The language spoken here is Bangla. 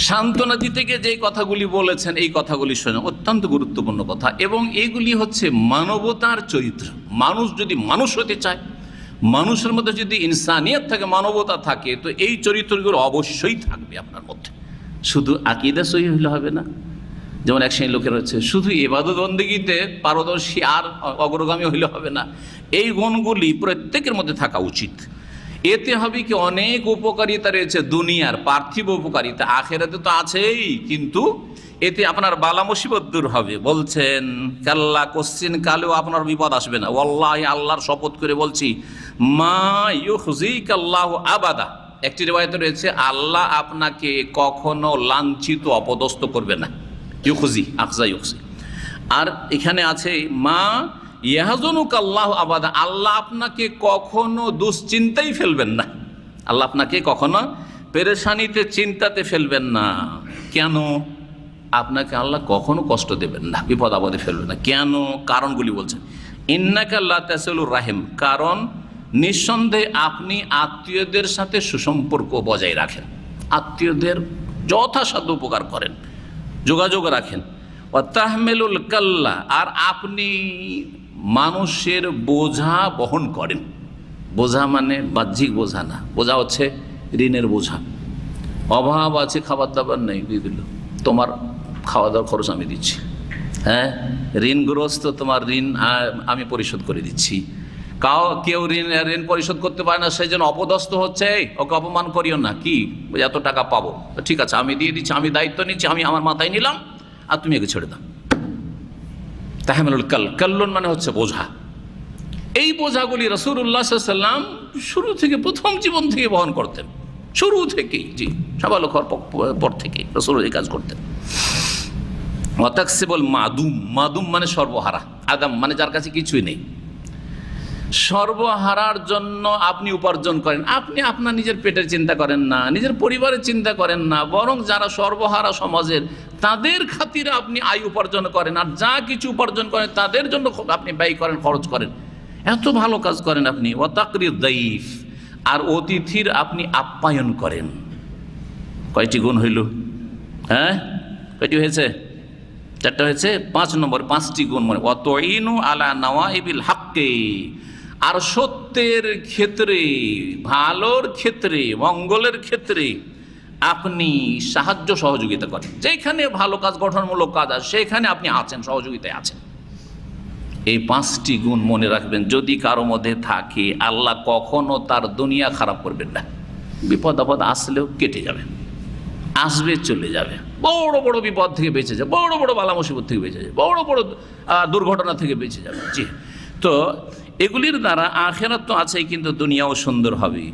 সান্ত্বনা দিতে গিয়ে যে কথাগুলি বলেছেন এই কথাগুলি শোনা অত্যন্ত গুরুত্বপূর্ণ কথা, এবং এইগুলি হচ্ছে মানবতার চরিত্র। মানুষ যদি মানুষ হতে চায়, মানুষের মধ্যে যদি ইনসানিয়ত থাকে, মানবতা থাকে, তো এই চরিত্রগুলো অবশ্যই থাকবে আপনার মধ্যে। শুধু আকীদা সহি হইলে হবে না। যেমন এক শ্রেণীর লোকের হচ্ছে শুধু ইবাদত বন্দেগীতে পারদর্শী আর অগ্রগামী হইলে হবে না। এই গুণগুলি প্রত্যেকের মধ্যে থাকা উচিত। এতে হবে কি, অনেক উপকারিতা রয়েছে দুনিয়ার, পার্থিব উপকারিতা, আখেরাতে তো আছেই, কিন্তু এতে আপনার বালা মুসিবত দূর হবে। বলছেন কাল্লা, কোশ্চিন কালেও আপনার বিপদ আসবে না। ওয়াল্লাহি, আল্লাহর শপথ করে বলছি, মা ইউখজিকাল্লাহু আবাদা। একটি রিওয়ায়াতে রয়েছে আল্লাহ আপনাকে কখনো লাঞ্ছিত অপদস্থ করবে না। ইউখজি, আকজা ইউখজি। আর এখানে আছে মা ইয়াহজুনুকাল্লাহু আবাদা, আল্লাহ আপনাকে কখনো দুশ্চিন্তাই ফেলবেন না। আল্লাহ আপনাকে কখনো পেরেশানিতে, চিন্তাতে ফেলবেন না। কেন? আপনাকে আল্লাহ কখনো কষ্ট দেবেন না, বিপদ আপদে ফেলবেন না। কেন? কারণগুলি বলছেন। ইন্নাকা লা তাসিলুর রাহিম, কারণ নিঃসন্দেহে আপনি আত্মীয়দের সাথে সুসম্পর্ক বজায় রাখেন, আত্মীয়দের যথাসাধ্য উপকার করেন, যোগাযোগ রাখেন। ওয়া তাহমিলুল কাল্লা, আর আপনি মানুষের বোঝা বহন করেন। বোঝা মানে বাহ্যিক বোঝা না, বোঝা হচ্ছে ঋণের বোঝা। অভাব আছে, খাবার দাবার নেই, দিয়ে দিল, তোমার খাওয়া দাওয়ার খরচ আমি দিচ্ছি। হ্যাঁ, ঋণগ্রস্ত, তোমার ঋণ আমি পরিশোধ করে দিচ্ছি। কেউ ঋণ পরিশোধ করতে পারে না, সেই জন্য অপদস্থ হচ্ছে, ওকে অপমান করিও না, কি এত টাকা পাবো, ঠিক আছে আমি দিয়ে দিচ্ছি, আমি দায়িত্ব নিচ্ছি, আমি আমার মাথায় নিলাম, আর তুমি একে ছেড়ে দাও। তাহমিলুল কাল্লুন মানে হচ্ছে বোঝা। এই বোঝাগুলি রাসূলুল্লাহ সাল্লাল্লাহু আলাইহি ওয়াসাল্লাম শুরু থেকে, প্রথম জীবন থেকে বহন করতেন, শুরু থেকেই, জি, সাবালক হওয়ার পর থেকে রাসূল এই কাজ করতেন। ওয়া তাকসিবুল মাদুম, মাদুম মানে সর্বহারা, আদম মানে যার কাছে কিছুই নেই। সর্বহারার জন্য আপনি উপার্জন করেন। আপনি আপনার নিজের পেটের চিন্তা করেন না, নিজের পরিবারের চিন্তা করেন না, বরং যারা সর্বহারা সমাজের, তাদের খাতিরে আপনি আয় উপার্জন করেন, আর যা কিছু উপার্জন করেন তাদের জন্য আপনি ব্যয় করেন, খরচ করেন। এত ভালো কাজ করেন আপনি। ওয়া তাকরির দাইফ, আর অতিথির আপনি আপ্যায়ন করেন। কয়টি গুণ হইল? হ্যাঁ, কয়টি হয়েছে? 4টা হয়েছে। 5 নম্বর, 5টি গুণ মানে ওয়াতুইনু আলা নাওয়াইবিল হাক্কি, আর সত্যের ক্ষেত্রে, ভালোর ক্ষেত্রে, মঙ্গলের ক্ষেত্রে আপনি সাহায্য সহযোগিতা করেন। যেখানে ভালো কাজ, গঠনমূলক কাজ আছে, সেখানে আপনি আছেন, সহযোগিতায় আছেন। এই 5টি গুণ মনে রাখবেন। যদি কারো মধ্যে থাকে, আল্লাহ কখনো তার দুনিয়া খারাপ করবেন না। বিপদ আপদ আসলেও কেটে যাবে, আসবে, চলে যাবে। বড় বড় বিপদ থেকে বেঁচে যাবে, বড় বড় বালা মুসিবত থেকে বেঁচে যাবে, বড় বড় দুর্ঘটনা থেকে বেঁচে যাবে। জি, তো এগুলির দ্বারা আখেরাত তো আছেই, কিন্তু দুনিয়াও সুন্দর হবে।